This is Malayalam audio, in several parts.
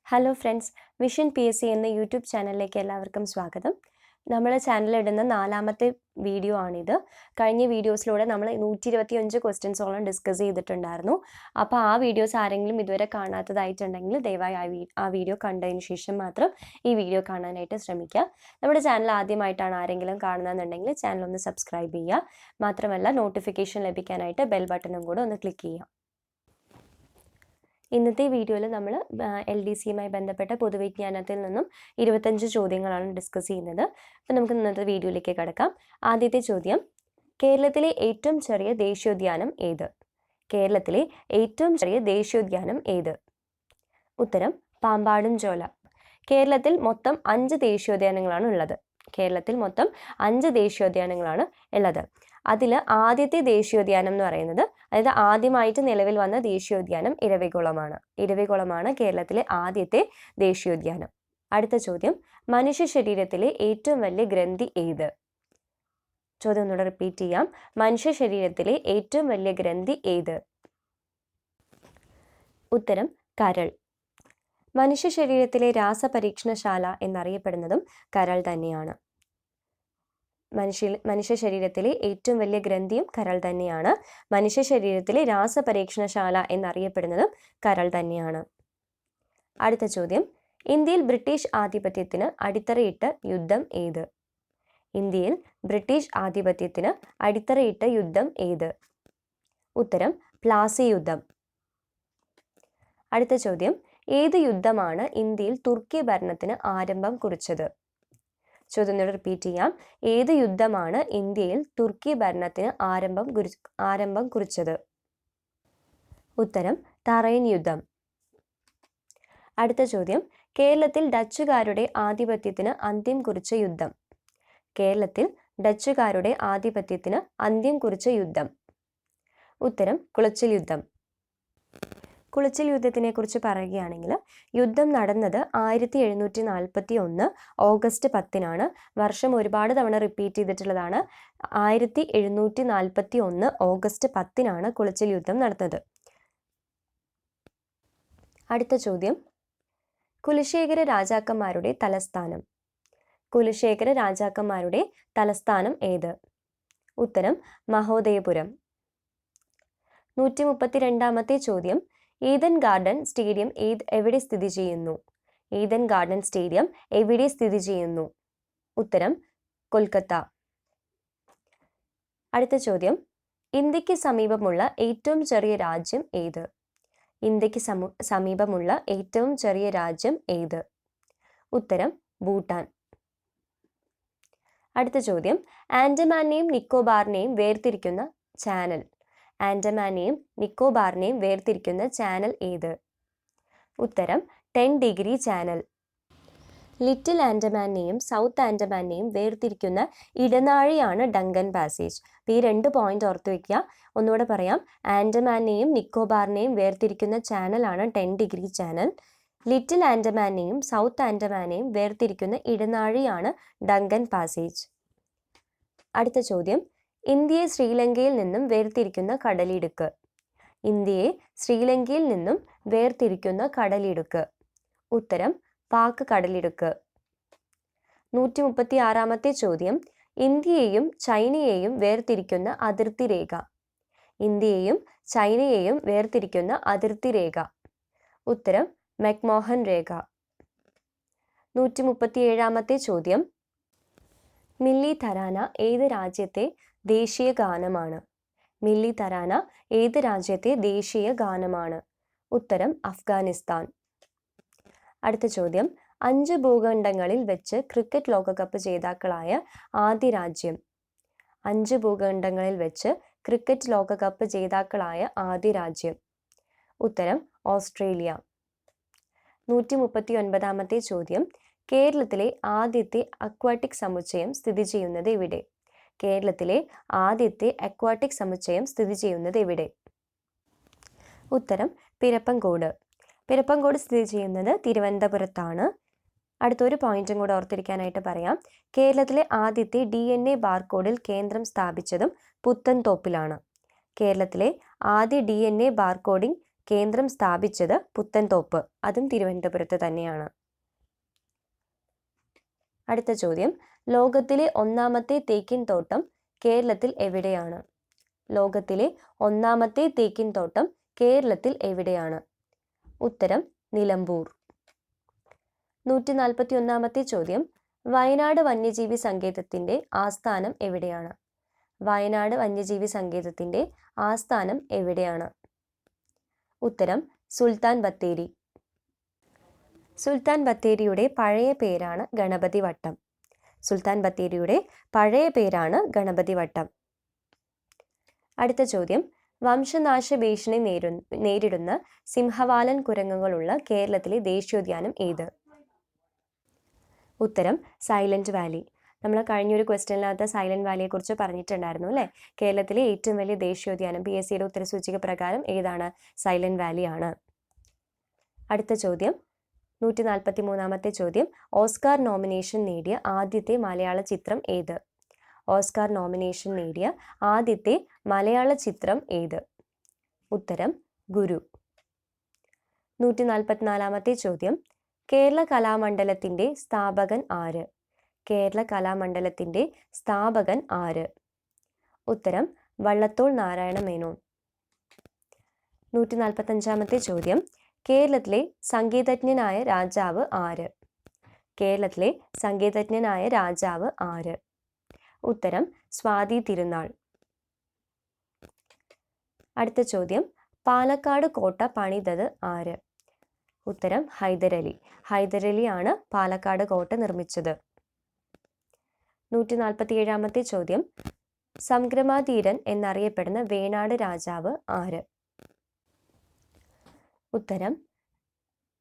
ഹലോ ഫ്രണ്ട്സ്, വിഷൻ PSC എന്ന യൂട്യൂബ് ചാനലിലേക്ക് എല്ലാവർക്കും സ്വാഗതം. നമ്മുടെ ചാനലിടുന്ന 4ാമത്തെ വീഡിയോ ആണിത്. കഴിഞ്ഞ വീഡിയോസിലൂടെ നമ്മൾ 125 ക്വസ്റ്റ്യൻസോളം ഡിസ്കസ് ചെയ്തിട്ടുണ്ടായിരുന്നു. അപ്പോൾ ആ വീഡിയോസ് ആരെങ്കിലും ഇതുവരെ കാണാത്തതായിട്ടുണ്ടെങ്കിൽ ദയവായി ആ വീഡിയോ കണ്ടതിന് ശേഷം മാത്രം ഈ വീഡിയോ കാണാനായിട്ട് ശ്രമിക്കുക. നമ്മുടെ ചാനൽ ആദ്യമായിട്ടാണ് ആരെങ്കിലും കാണുന്നതെന്നുണ്ടെങ്കിൽ ചാനൽ ഒന്ന് സബ്സ്ക്രൈബ് ചെയ്യുക. മാത്രമല്ല നോട്ടിഫിക്കേഷൻ ലഭിക്കാനായിട്ട് ബെൽ ബട്ടണും കൂടെ ഒന്ന് ക്ലിക്ക് ചെയ്യുക. ഇന്നത്തെ വീഡിയോയിൽ നമ്മൾ LDCയുമായി ബന്ധപ്പെട്ട പൊതുവിജ്ഞാനത്തിൽ നിന്നും 25 ചോദ്യങ്ങളാണ് ഡിസ്കസ് ചെയ്യുന്നത്. അപ്പോൾ നമുക്ക് ഇന്നത്തെ വീഡിയോയിലേക്ക് കടക്കാം. ആദ്യത്തെ ചോദ്യം, കേരളത്തിലെ ഏറ്റവും ചെറിയ ദേശീയോദ്യാനം ഏത്? കേരളത്തിലെ ഏറ്റവും ചെറിയ ദേശീയോദ്യാനം ഏത്? ഉത്തരം പാമ്പാടും ചോല. കേരളത്തിൽ മൊത്തം 5 ദേശീയോദ്യാനങ്ങളാണ് ഉള്ളത്. കേരളത്തിൽ മൊത്തം 5 ദേശീയോദ്യാനങ്ങളാണ് ഉള്ളത്. അതിൽ ആദ്യത്തെ ദേശീയോദ്യാനം എന്ന് പറയുന്നത്, അതായത് ആദ്യമായിട്ട് നിലവിൽ വന്ന ദേശീയോദ്യാനം ഇരവികുളമാണ്. ഇരവികുളമാണ് കേരളത്തിലെ ആദ്യത്തെ ദേശീയോദ്യാനം. അടുത്ത ചോദ്യം, മനുഷ്യ ശരീരത്തിലെ ഏറ്റവും വലിയ ഗ്രന്ഥി ഏത്? ചോദ്യം ഒന്നുകൂടെ റിപ്പീറ്റ് ചെയ്യാം. മനുഷ്യ ശരീരത്തിലെ ഏറ്റവും വലിയ ഗ്രന്ഥി ഏത്? ഉത്തരം കരൾ. മനുഷ്യ ശരീരത്തിലെ രാസപരീക്ഷണശാല എന്നറിയപ്പെടുന്നതും കരൾ തന്നെയാണ്. മനുഷ്യ ശരീരത്തിലെ ഏറ്റവും വലിയ ഗ്രന്ഥിയും കരൾ തന്നെയാണ്. മനുഷ്യ ശരീരത്തിലെ രാസപരീക്ഷണശാല എന്നറിയപ്പെടുന്നതും കരൾ തന്നെയാണ്. അടുത്ത ചോദ്യം, ഇന്ത്യയിൽ ബ്രിട്ടീഷ് ആധിപത്യത്തിന് അടിത്തറയിട്ട യുദ്ധം ഏത്? ഇന്ത്യയിൽ ബ്രിട്ടീഷ് ആധിപത്യത്തിന് അടിത്തറയിട്ട യുദ്ധം ഏത്? ഉത്തരം പ്ലാസി യുദ്ധം. അടുത്ത ചോദ്യം, ഏത് യുദ്ധമാണ് ഇന്ത്യയിൽ തുർക്കി ഭരണത്തിന് ആരംഭം കുറിച്ചത്? ചോദ്യം റിപ്പീറ്റ് ചെയ്യാം. ഏത് യുദ്ധമാണ് ഇന്ത്യയിൽ തുർക്കി ഭരണത്തിന് ആരംഭം കുറിച്ചത്? ഉത്തരം തറൈൻ യുദ്ധം. അടുത്ത ചോദ്യം, കേരളത്തിൽ ഡച്ചുകാരുടെ ആധിപത്യത്തിന് അന്ത്യം കുറിച്ച യുദ്ധം. കേരളത്തിൽ ഡച്ചുകാരുടെ ആധിപത്യത്തിന് അന്ത്യം കുറിച്ച യുദ്ധം. ഉത്തരം കുളച്ചിൽ യുദ്ധം. കുളച്ചിൽ യുദ്ധത്തിനെ കുറിച്ച് പറയുകയാണെങ്കിൽ, യുദ്ധം നടന്നത് 1741 ഓഗസ്റ്റ് 10-നാണ്. വർഷം ഒരുപാട് തവണ റിപ്പീറ്റ് ചെയ്തിട്ടുള്ളതാണ്. 1741 ഓഗസ്റ്റ് 10-നാണ് കുളച്ചിൽ യുദ്ധം നടന്നത്. അടുത്ത ചോദ്യം, കുലശേഖര രാജാക്കന്മാരുടെ തലസ്ഥാനം. കുലശേഖര രാജാക്കന്മാരുടെ തലസ്ഥാനം ഏത്? ഉത്തരം മഹോദയപുരം. 132ാമത്തെ ചോദ്യം, ഈഡൻ ഗാർഡൻ സ്റ്റേഡിയം എവിടെ സ്ഥിതി ചെയ്യുന്നു? ഈഡൻ ഗാർഡൻ സ്റ്റേഡിയം എവിടെ സ്ഥിതി ചെയ്യുന്നു? ഉത്തരം കൊൽക്കത്ത. അടുത്ത ചോദ്യം, ഇന്ത്യക്ക് സമീപമുള്ള ഏറ്റവും ചെറിയ രാജ്യം ഏത്? ഇന്ത്യക്ക് സമീപമുള്ള ഏറ്റവും ചെറിയ രാജ്യം ഏത്? ഉത്തരം ഭൂട്ടാൻ. അടുത്ത ചോദ്യം, ആൻഡമാനെയും നിക്കോബാറിനെയും വേർതിരിക്കുന്ന ചാനൽ. ആൻഡമാനെയും നിക്കോബാറിനെയും വേർതിരിക്കുന്ന ചാനൽ ഏത്? ഉത്തരം 10 ഡിഗ്രി ചാനൽ. ലിറ്റിൽ ആൻഡമാനെയും സൗത്ത് ആൻഡമാനെയും വേർതിരിക്കുന്ന ഇടനാഴിയാണ് ഡങ്കൻ പാസേജ്. ഈ 2 പോയിന്റ് ഓർത്ത് വയ്ക്കുക. ഒന്നുകൂടെ പറയാം. ആൻഡമാനെയും നിക്കോബാറിനെയും വേർതിരിക്കുന്ന ചാനലാണ് 10 ഡിഗ്രി ചാനൽ. ലിറ്റിൽ ആൻഡമാനെയും സൗത്ത് ആൻഡമാനെയും വേർതിരിക്കുന്ന ഇടനാഴിയാണ് ഡങ്കൻ പാസേജ്. അടുത്ത ചോദ്യം, ഇന്ത്യയെ ശ്രീലങ്കയിൽ നിന്നും വേർതിരിക്കുന്ന കടലിടുക്ക്. ഇന്ത്യയെ ശ്രീലങ്കയിൽ നിന്നും വേർതിരിക്കുന്ന കടലിടുക്ക്. ഉത്തരം പാക് കടലിടുക്ക്. 136ാമത്തെ ചോദ്യം, ഇന്ത്യയെയും ചൈനയെയും വേർതിരിക്കുന്ന അതിർത്തി രേഖ. ഇന്ത്യയെയും ചൈനയെയും വേർതിരിക്കുന്ന അതിർത്തി രേഖ. ഉത്തരം മെക്മോഹൻ രേഖ. 137ാമത്തെ ചോദ്യം, മില്ലി തരാന ഏത് രാജ്യത്തെ ദേശീയ ഗാനമാണ്? മില്ലി തരാന ഏത് രാജ്യത്തെ ദേശീയ ഗാനമാണ്? ഉത്തരം അഫ്ഗാനിസ്ഥാൻ. അടുത്ത ചോദ്യം, 5 ഭൂഖണ്ഡങ്ങളിൽ വെച്ച് ക്രിക്കറ്റ് ലോകകപ്പ് ജേതാക്കളായ ആദ്യ രാജ്യം. 5 ഭൂഖണ്ഡങ്ങളിൽ വെച്ച് ക്രിക്കറ്റ് ലോകകപ്പ് ജേതാക്കളായ ആദ്യ രാജ്യം. ഉത്തരം ഓസ്ട്രേലിയ. 139ാമത്തെ ചോദ്യം, കേരളത്തിലെ ആദ്യത്തെ അക്വാട്ടിക് സമുച്ചയം സ്ഥിതി ചെയ്യുന്നത് എവിടെ? കേരളത്തിലെ ആദ്യത്തെ അക്വാട്ടിക് സമുച്ചയം സ്ഥിതി ചെയ്യുന്നത് എവിടെ? ഉത്തരം പിരപ്പങ്കോട്. പിരപ്പങ്കോട് സ്ഥിതി ചെയ്യുന്നത് തിരുവനന്തപുരത്താണ്. അടുത്തൊരു പോയിന്റും കൂടെ ഓർത്തിരിക്കാനായിട്ട് പറയാം. കേരളത്തിലെ ആദ്യത്തെ DNA ബാർകോഡിൽ കേന്ദ്രം സ്ഥാപിച്ചതും പുത്തൻതോപ്പിലാണ്. കേരളത്തിലെ ആദ്യ DNA ബാർകോഡിംഗ് കേന്ദ്രം സ്ഥാപിച്ചത് പുത്തൻതോപ്പ്, അതും തിരുവനന്തപുരത്ത് തന്നെയാണ്. അടുത്ത ചോദ്യം, ലോകത്തിലെ ഒന്നാമത്തെ തേക്കിൻ തോട്ടം കേരളത്തിൽ എവിടെയാണ്? ലോകത്തിലെ ഒന്നാമത്തെ തേക്കിൻ തോട്ടം കേരളത്തിൽ എവിടെയാണ്? ഉത്തരം നിലമ്പൂർ. 141ാമത്തെ ചോദ്യം, വയനാട് വന്യജീവി സങ്കേതത്തിന്റെ ആസ്ഥാനം എവിടെയാണ്? വയനാട് വന്യജീവി സങ്കേതത്തിന്റെ ആസ്ഥാനം എവിടെയാണ്? ഉത്തരം സുൽത്താൻ ബത്തേരി. സുൽത്താൻ ബത്തേരിയുടെ പഴയ പേരാണ് ഗണപതി വട്ടം. സുൽത്താൻ ബത്തേരിയുടെ പഴയ പേരാണ് ഗണപതി വട്ടം. അടുത്ത ചോദ്യം, വംശനാശ ഭീഷണി നേരിടുന്ന സിംഹവാലൻ കുരങ്ങുകളുള്ള കേരളത്തിലെ ദേശീയോദ്യാനം ഏത്? ഉത്തരം സൈലന്റ് വാലി. നമ്മൾ കഴിഞ്ഞൊരു ക്വസ്റ്റ്യനിനകത്ത് സൈലന്റ് വാലിയെ കുറിച്ച് പറഞ്ഞിട്ടുണ്ടായിരുന്നു അല്ലേ? കേരളത്തിലെ ഏറ്റവും വലിയ ദേശീയോദ്യാനം PSCയുടെ ഉത്തരസൂചിക പ്രകാരം ഏതാണ്? സൈലന്റ് വാലി ആണ്. അടുത്ത ചോദ്യം, 143ാമത്തെ ചോദ്യം, ഓസ്കാർ നോമിനേഷൻ നേടിയ ആദ്യത്തെ മലയാള ചിത്രം ഏത്? ഓസ്കാർ നോമിനേഷൻ നേടിയ ആദ്യത്തെ മലയാള ചിത്രം ഏത്? ഉത്തരം ഗുരു. 144ാമത്തെ ചോദ്യം, കേരള കലാമണ്ഡലത്തിന്റെ സ്ഥാപകൻ ആര്? കേരള കലാമണ്ഡലത്തിന്റെ സ്ഥാപകൻ ആര്? ഉത്തരം വള്ളത്തോൾ നാരായണ മേനോൻ. 145ാമത്തെ ചോദ്യം, കേരളത്തിലെ സംഗീതജ്ഞനായ രാജാവ് ആര്? കേരളത്തിലെ സംഗീതജ്ഞനായ രാജാവ് ആര്? ഉത്തരം സ്വാതി തിരുനാൾ. അടുത്ത ചോദ്യം, പാലക്കാട് കോട്ട പണിതത് ആര്? ഉത്തരം ഹൈദരലി. ഹൈദരലിയാണ് പാലക്കാട് കോട്ട നിർമ്മിച്ചത്. 147ാമത്തെ ചോദ്യം, സംക്രമാധീരൻ എന്നറിയപ്പെടുന്ന വേണാട് രാജാവ് ആര്?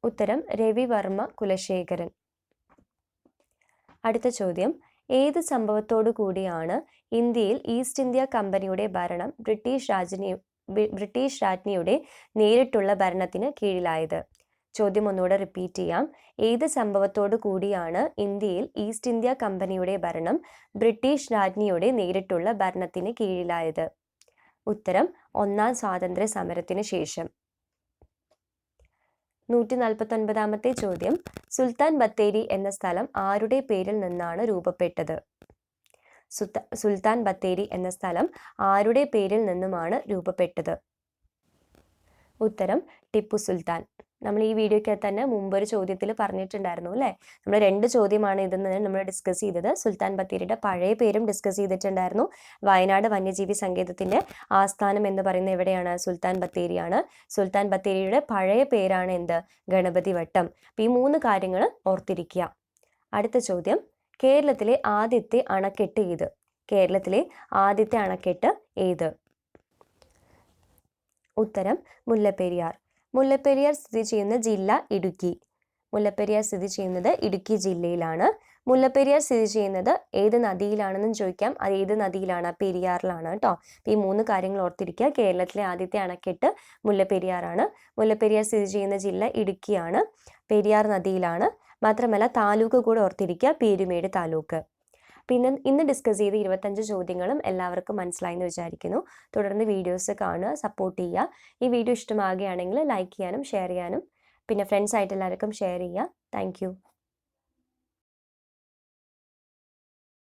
ഉത്തരം രവിവർമ്മ കുലശേഖരൻ. അടുത്ത ചോദ്യം, ഏത് സംഭവത്തോടു കൂടിയാണ് ഇന്ത്യയിൽ ഈസ്റ്റ് ഇന്ത്യ കമ്പനിയുടെ ഭരണം ബ്രിട്ടീഷ് രാജ്ഞിയുടെ നേരിട്ടുള്ള ഭരണത്തിന് കീഴിലായത്? ചോദ്യം ഒന്നുകൂടെ റിപ്പീറ്റ് ചെയ്യാം. ഏത് സംഭവത്തോടു കൂടിയാണ് ഇന്ത്യയിൽ ഈസ്റ്റ് ഇന്ത്യ കമ്പനിയുടെ ഭരണം ബ്രിട്ടീഷ് രാജ്ഞിയുടെ നേരിട്ടുള്ള ഭരണത്തിന് കീഴിലായത്? ഉത്തരം ഒന്നാം സ്വാതന്ത്ര്യ സമരത്തിന് ശേഷം. 149ാമത്തെ ചോദ്യം, സുൽത്താൻ ബത്തേരി എന്ന സ്ഥലം ആരുടെ പേരിൽ നിന്നാണ് രൂപപ്പെട്ടത്? സുൽത്താൻ ബത്തേരി എന്ന സ്ഥലം ആരുടെ പേരിൽ നിന്നുമാണ് രൂപപ്പെട്ടത്? ഉത്തരം ടിപ്പു സുൽത്താൻ. നമ്മൾ ഈ വീഡിയോയ്ക്കകത്ത് തന്നെ മുമ്പൊരു ചോദ്യത്തിൽ പറഞ്ഞിട്ടുണ്ടായിരുന്നു അല്ലേ? നമ്മൾ 2 ചോദ്യമാണ് ഇതെന്ന് നമ്മൾ ഡിസ്കസ് ചെയ്തത്. സുൽത്താൻ ബത്തേരിയുടെ പഴയ പേരും ഡിസ്കസ് ചെയ്തിട്ടുണ്ടായിരുന്നു. വയനാട് വന്യജീവി സങ്കേതത്തിന്റെ ആസ്ഥാനം എന്ന് പറയുന്നത് എവിടെയാണ്? സുൽത്താൻ ബത്തേരിയാണ്. സുൽത്താൻ ബത്തേരിയുടെ പഴയ പേരാണ് എന്ത്? ഗണപതി വട്ടം. ഈ 3 കാര്യങ്ങൾ ഓർത്തിരിക്കുക. അടുത്ത ചോദ്യം, കേരളത്തിലെ ആദ്യത്തെ അണക്കെട്ട് ഏത്? കേരളത്തിലെ ആദ്യത്തെ അണക്കെട്ട് ഏത്? ഉത്തരം മുല്ലപ്പെരിയാർ. മുല്ലപ്പെരിയാർ സ്ഥിതി ചെയ്യുന്ന ജില്ല ഇടുക്കി. മുല്ലപ്പെരിയാർ സ്ഥിതി ചെയ്യുന്നത് ഇടുക്കി ജില്ലയിലാണ്. മുല്ലപ്പെരിയാർ സ്ഥിതി ചെയ്യുന്നത് ഏത് നദിയിലാണെന്നും ചോദിക്കാം. അത് ഏത് നദിയിലാണ്? പെരിയാറിലാണ് കേട്ടോ. ഈ 3 കാര്യങ്ങൾ ഓർത്തിരിക്കുക. കേരളത്തിലെ ആദ്യത്തെ അണക്കെട്ട് മുല്ലപ്പെരിയാറാണ്. മുല്ലപ്പെരിയാർ സ്ഥിതി ചെയ്യുന്ന ജില്ല ഇടുക്കിയാണ്. പെരിയാർ നദിയിലാണ്. മാത്രമല്ല താലൂക്ക് കൂടെ ഓർത്തിരിക്കുക, പീരുമേട് താലൂക്ക്. പിന്നെ ഇന്ന് ഡിസ്കസ് ചെയ്ത 25 ചോദ്യങ്ങളും എല്ലാവർക്കും മനസ്സിലായി എന്ന് വിചാരിക്കുന്നു. തുടർന്ന് വീഡിയോസ് കാണുക, സപ്പോർട്ട് ചെയ്യുക. ഈ വീഡിയോ ഇഷ്ടമാകുകയാണെങ്കിൽ ലൈക്ക് ചെയ്യാനും ഷെയർ ചെയ്യാനും പിന്നെ ഫ്രണ്ട്സ് ആയിട്ട് എല്ലാവർക്കും ഷെയർ ചെയ്യുക. താങ്ക്